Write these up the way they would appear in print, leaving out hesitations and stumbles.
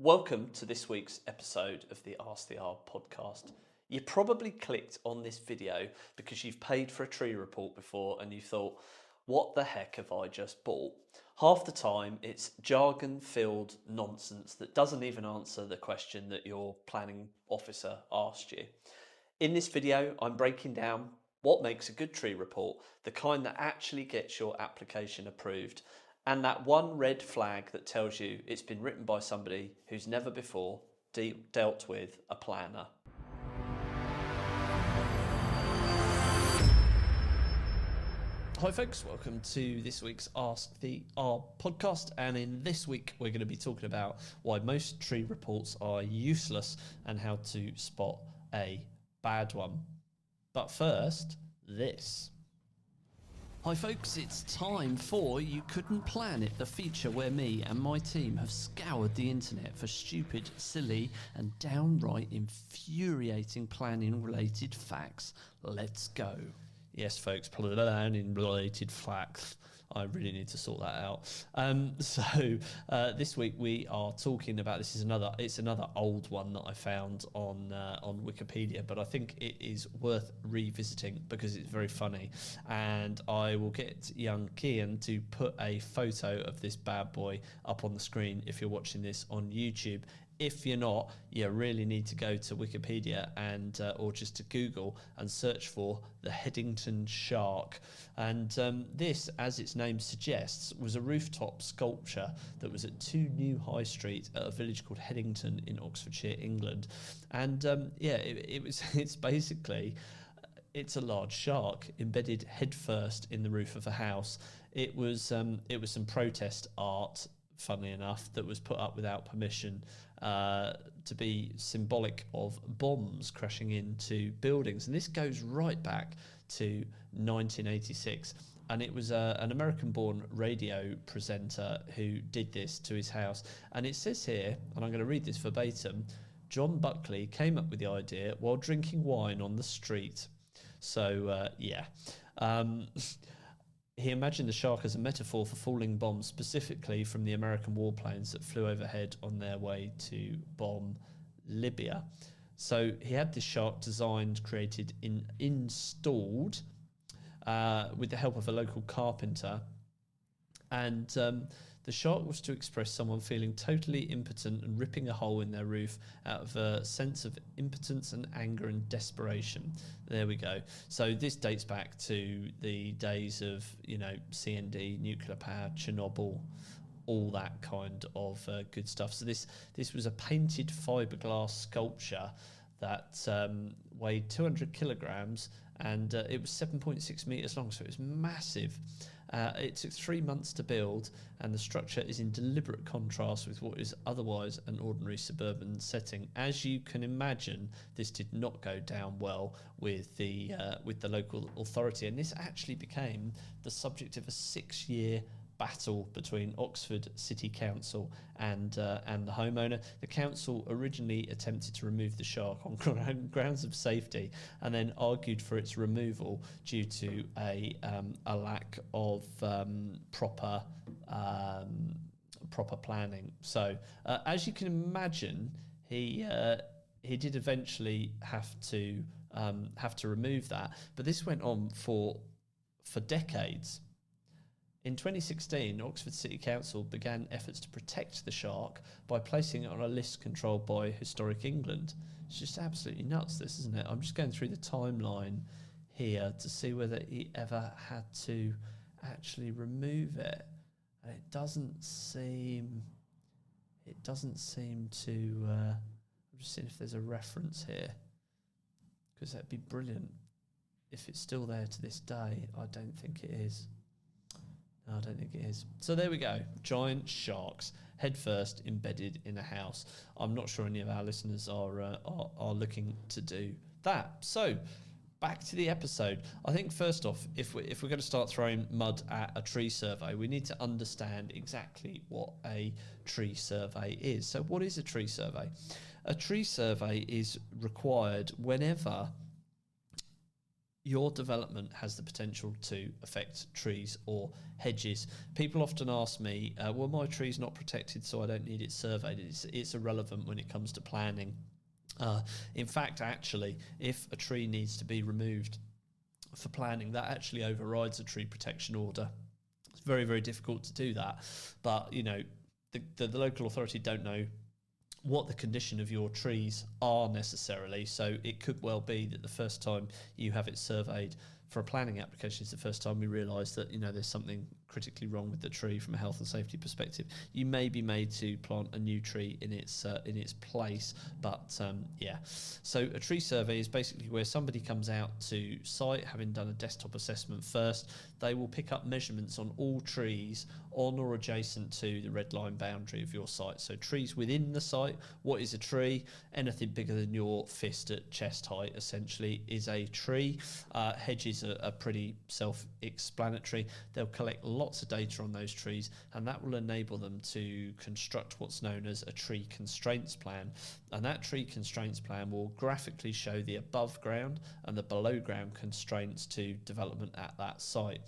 Welcome to this week's episode of the Ask the R podcast. You probably clicked on this video because you've paid for a tree report before and you thought, what the heck have I just bought? Half the time it's jargon-filled nonsense that doesn't even answer the question that your planning officer asked you. In this video, I'm breaking down what makes a good tree report, the kind that actually gets your application approved, and that one red flag that tells you it's been written by somebody who's never before dealt with a planner. Hi folks, welcome to this week's Ask the R podcast, and in this week we're going to be talking about why most tree reports are useless and how to spot a bad one. But first, this. Hi folks, it's time for You Couldn't Plan It, the feature where me and my team have scoured the internet for stupid, silly and downright infuriating planning related facts. Let's go. Yes folks, planning related facts. I really need to sort that out. This week we are talking about, it's another old one that I found on Wikipedia, but I think it is worth revisiting because it's very funny. And I will get young Kian to put a photo of this bad boy up on the screen if you're watching this on YouTube. If you're not, you really need to go to Wikipedia and or just to Google and search for the Headington Shark. And this, as its name suggests, was a rooftop sculpture that was at 2 New High Street at a village called Headington in Oxfordshire, England. And it's basically, it's a large shark embedded headfirst in the roof of a house. It was some protest art, funnily enough, that was put up without permission to be symbolic of bombs crashing into buildings. And this goes right back to 1986. And it was an American-born radio presenter who did this to his house. And it says here, and I'm going to read this verbatim, John Buckley came up with the idea while drinking wine on the street. So, He imagined the shark as a metaphor for falling bombs, specifically from the American warplanes that flew overhead on their way to bomb Libya. So he had this shark designed, created, installed with the help of a local carpenter. And the shark was to express someone feeling totally impotent and ripping a hole in their roof out of a sense of impotence and anger and desperation. There we go. So this dates back to the days of, CND, nuclear power, Chernobyl, all that kind of good stuff. So this was a painted fiberglass sculpture that weighed 200 kilograms and it was 7.6 meters long, so it was massive. It took 3 months to build, and the structure is in deliberate contrast with what is otherwise an ordinary suburban setting. As you can imagine, this did not go down well with the local authority, and this actually became the subject of a 6-year battle between Oxford City Council and the homeowner. The council originally attempted to remove the shark on grounds of safety, and then argued for its removal due to a lack of proper planning. So, as you can imagine, he did eventually have to remove that, but this went on for decades. In 2016, Oxford City Council began efforts to protect the shark by placing it on a list controlled by Historic England. It's just absolutely nuts, this, isn't it? I'm just going through the timeline here to see whether he ever had to actually remove it. And it doesn't seem to... I'm just seeing if there's a reference here, because that'd be brilliant. If it's still there to this day, I don't think it is. I don't think it is. So there we go. Giant sharks, headfirst embedded in a house. I'm not sure any of our listeners are looking to do that. So back to the episode. I think first off, if we're going to start throwing mud at a tree survey, we need to understand exactly what a tree survey is. So what is a tree survey? A tree survey is required whenever your development has the potential to affect trees or hedges. People often ask me, well, my tree's not protected, so I don't need it surveyed. It's irrelevant when it comes to planning. In fact, actually, if a tree needs to be removed for planning, that actually overrides a tree protection order. It's very, very difficult to do that. But, the local authority don't know what the condition of your trees are necessarily. So it could well be that the first time you have it surveyed for a planning application is the first time we realise that there's something critically wrong with the tree from a health and safety perspective. You may be made to plant a new tree in its place, but So a tree survey is basically where somebody comes out to site, having done a desktop assessment first. They will pick up measurements on all trees on or adjacent to the red line boundary of your site. So trees within the site. What is a tree? Anything bigger than your fist at chest height essentially is a tree. Hedges are pretty self-explanatory. They'll collect lots of data on those trees, and that will enable them to construct what's known as a tree constraints plan. And that tree constraints plan will graphically show the above ground and the below ground constraints to development at that site.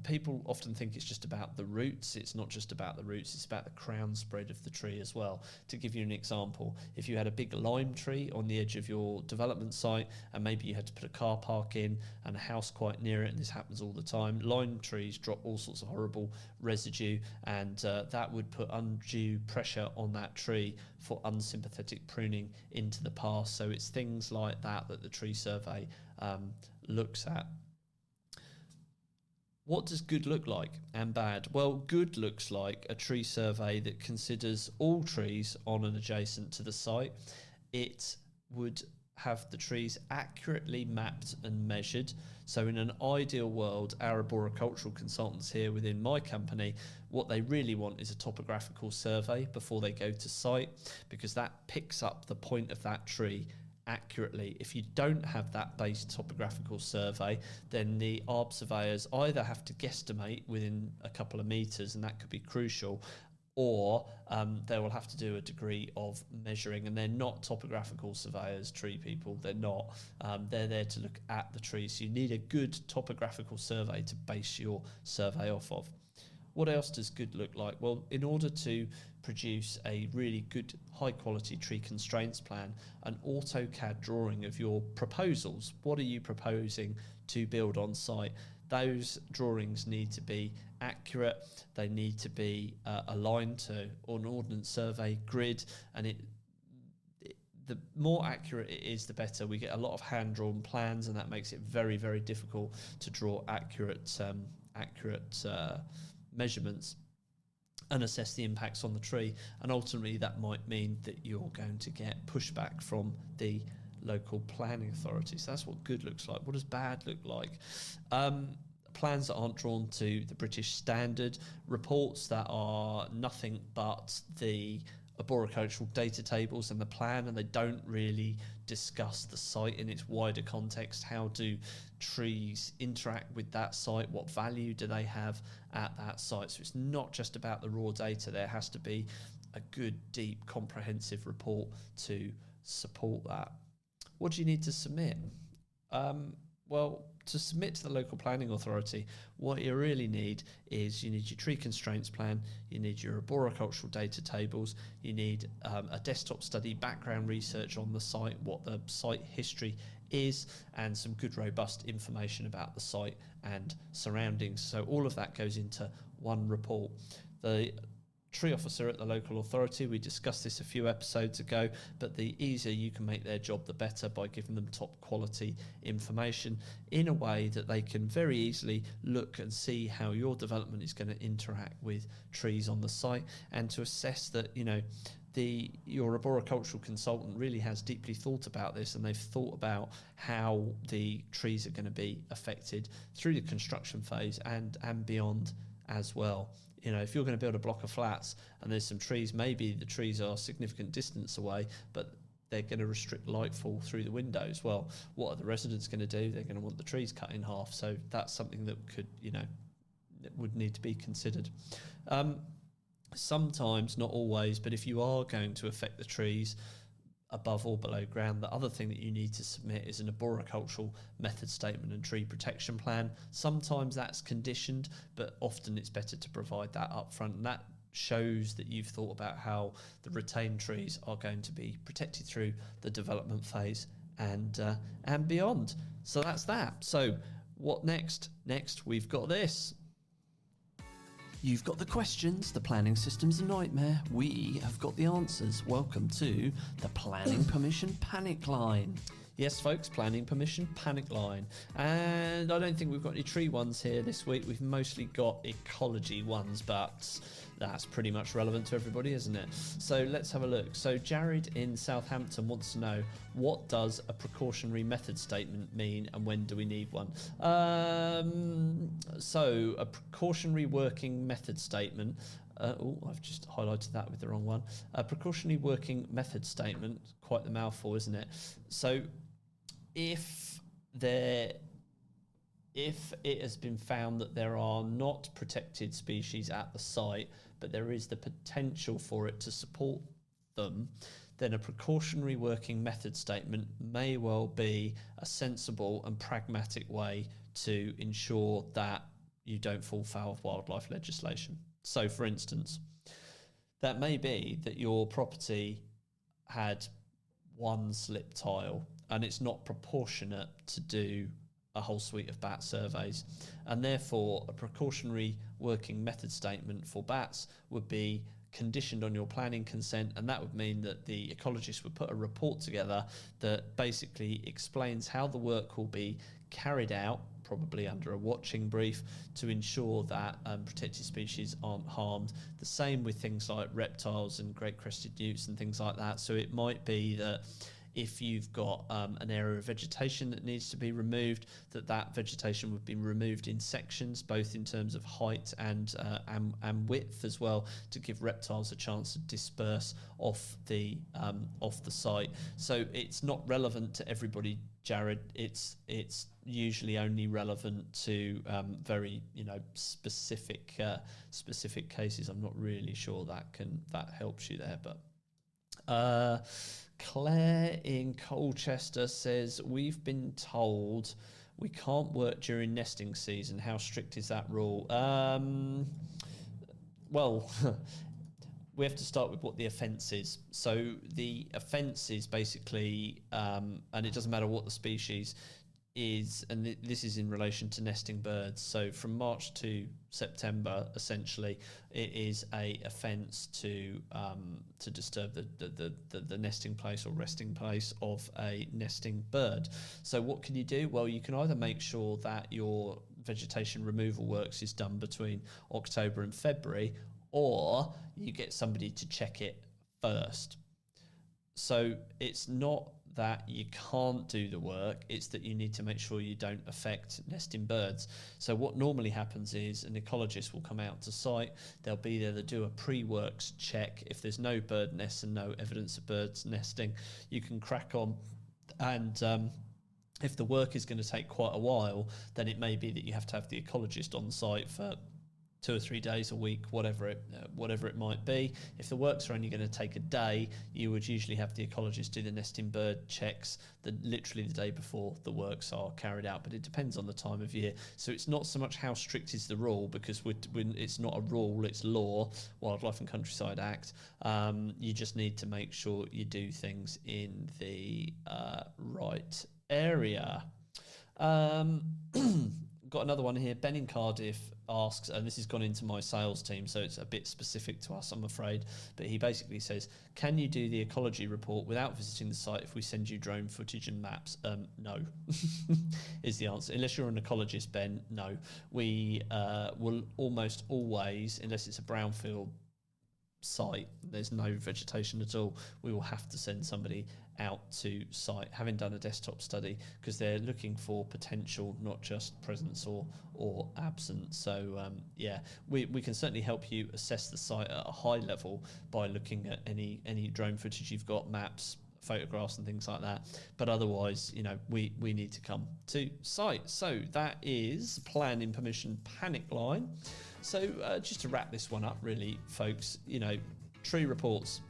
People often think it's just about the roots. It's not just about the roots, it's about the crown spread of the tree as well. To give you an example, if you had a big lime tree on the edge of your development site, and maybe you had to put a car park in and a house quite near it, and this happens all the time, lime trees drop all sorts of horrible residue, and that would put undue pressure on that tree for unsympathetic pruning into the past. So it's things like that the tree survey looks at. What does good look like and bad? Well, good looks like a tree survey that considers all trees on and adjacent to the site. It would have the trees accurately mapped and measured. So in an ideal world, our arboricultural consultants here within my company, what they really want is a topographical survey before they go to site, because that picks up the point of that tree accurately. If you don't have that base topographical survey, then the ARB surveyors either have to guesstimate within a couple of meters, and that could be crucial, or they will have to do a degree of measuring, and they're not topographical surveyors, tree people, they're not. They're there to look at the trees, so you need a good topographical survey to base your survey off of. What else does good look like? Well, in order to produce a really good high quality tree constraints plan, an AutoCAD drawing of your proposals, what are you proposing to build on site? Those drawings need to be accurate, they need to be aligned to an ordnance survey grid, and the more accurate it is, the better. We get a lot of hand-drawn plans, and that makes it very, very difficult to draw accurate measurements and assess the impacts on the tree, and ultimately that might mean that you're going to get pushback from the local planning authority. So that's what good looks like. What does bad look like? Plans that aren't drawn to the British standard, reports that are nothing but the arboricultural data tables and the plan, and they don't really discuss the site in its wider context. How do trees interact with that site? What value do they have at that site? So it's not just about the raw data. There has to be a good, deep, comprehensive report to support that. What do you need to submit? Well, to submit to the local planning authority, what you really need is you need your tree constraints plan, you need your arboricultural data tables, you need a desktop study, background research on the site, what the site history is, and some good robust information about the site and surroundings. So all of that goes into one report. The tree officer at the local authority, we discussed this a few episodes ago, but the easier you can make their job, the better, by giving them top quality information in a way that they can very easily look and see how your development is going to interact with trees on the site, and to assess that your arboricultural consultant really has deeply thought about this, and they've thought about how the trees are going to be affected through the construction phase and beyond as well. If you're going to build a block of flats and there's some trees, maybe the trees are a significant distance away, but they're going to restrict light fall through the windows. Well, what are the residents going to do? They're going to want the trees cut in half. So that's something that could, that would need to be considered. Sometimes, not always, but if you are going to affect the trees, above or below ground. The other thing that you need to submit is an arboricultural method statement and tree protection plan. Sometimes that's conditioned, but often it's better to provide that up front, and that shows that you've thought about how the retained trees are going to be protected through the development phase and beyond. So that's that. So what next? Next, we've got this. You've got the questions, the planning system's a nightmare. We have got the answers. Welcome to the Planning Permission Panic Line. Yes, folks, planning permission panic line. And I don't think we've got any tree ones here this week. We've mostly got ecology ones, but that's pretty much relevant to everybody, isn't it? So let's have a look. So Jared in Southampton wants to know, what does a precautionary method statement mean and when do we need one? So a precautionary working method statement. I've just highlighted that with the wrong one. A precautionary working method statement, quite the mouthful, isn't it? So if it has been found that there are not protected species at the site, but there is the potential for it to support them, then a precautionary working method statement may well be a sensible and pragmatic way to ensure that you don't fall foul of wildlife legislation. So, for instance, that may be that your property had one slip tile and it's not proportionate to do a whole suite of bat surveys, and therefore a precautionary working method statement for bats would be conditioned on your planning consent, and that would mean that the ecologist would put a report together that basically explains how the work will be carried out, probably under a watching brief, to ensure that protected species aren't harmed. The same with things like reptiles and great crested newts and things like that. So it might be that if you've got an area of vegetation that needs to be removed, that vegetation would be removed in sections, both in terms of height and width as well, to give reptiles a chance to disperse off the site. So it's not relevant to everybody, Jared. It's usually only relevant to very specific cases. I'm not really sure that helps you there, but. Claire in Colchester says, we've been told we can't work during nesting season. How strict is that rule? Well, we have to start with what the offence is. So the offence is basically, and it doesn't matter what the species is, and this is in relation to nesting birds. So from March to September, essentially, it is a offence to disturb the nesting place or resting place of a nesting bird. So what can you do? Well, you can either make sure that your vegetation removal works is done between October and February, or you get somebody to check it first. So it's not that you can't do the work, it's that you need to make sure you don't affect nesting birds. So what normally happens is an ecologist will come out to site, they'll be there, they'll do a pre-works check. If there's no bird nests and no evidence of birds nesting, you can crack on. And if the work is going to take quite a while, then it may be that you have to have the ecologist on site for 2 or 3 days a week, whatever it might be. If the works are only going to take a day, you would usually have the ecologist do the nesting bird checks literally the day before the works are carried out. But it depends on the time of year. So it's not so much how strict is the rule, because it's not a rule, it's law, Wildlife and Countryside Act. You just need to make sure you do things in the right area. Got another one here. Ben in Cardiff asks, and this has gone into my sales team, so it's a bit specific to us, I'm afraid, but he basically says, can you do the ecology report without visiting the site if we send you drone footage and maps? No, is the answer. Unless you're an ecologist, Ben, no. We will almost always, unless it's a brownfield site, there's no vegetation at all, we will have to send somebody out to site, having done a desktop study, because they're looking for potential, not just presence or absence. So yeah, we can certainly help you assess the site at a high level by looking at any drone footage you've got, maps, photographs and things like that. But otherwise, we need to come to site. So that is planning permission panic line. So just to wrap this one up, really, folks, tree reports.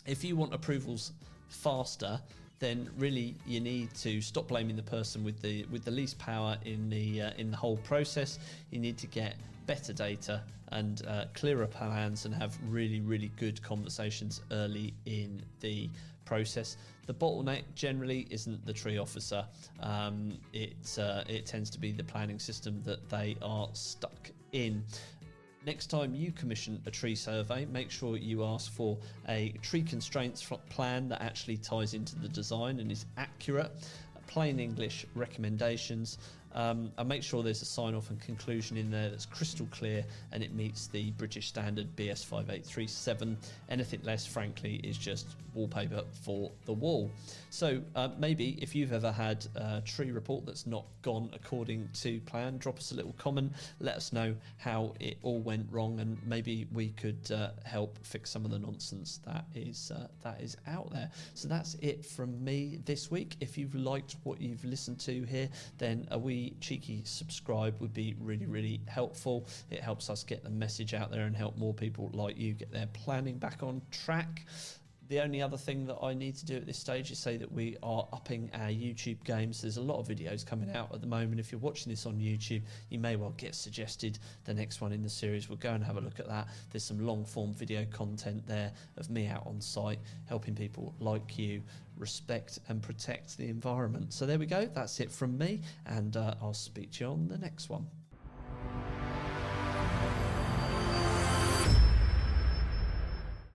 If you want approvals faster, then really you need to stop blaming the person with the least power in the whole process. You need to get better data and clearer plans, and have really good conversations early in the process. The bottleneck generally isn't the tree officer. It tends to be the planning system that they are stuck in. Next time you commission a tree survey, make sure you ask for a tree constraints plan that actually ties into the design and is accurate, plain English recommendations, and make sure there's a sign-off and conclusion in there that's crystal clear and it meets the British standard BS 5837. Anything less, frankly, is just wallpaper for the wall. So maybe if you've ever had a tree report that's not gone according to plan, drop us a little comment, let us know how it all went wrong, and maybe we could help fix some of the nonsense that is out there. So that's it from me this week. If you've liked what you've listened to here, then a wee cheeky subscribe would be really helpful. It helps us get the message out there and help more people like you get their planning back on track. The only other thing that I need to do at this stage is say that we are upping our YouTube games. There's a lot of videos coming out at the moment. If you're watching this on YouTube, you may well get suggested the next one in the series. We'll go and have a look at that. There's some long form video content there of me out on site helping people like you respect and protect the environment. So there we go. That's it from me, and I'll speak to you on the next one.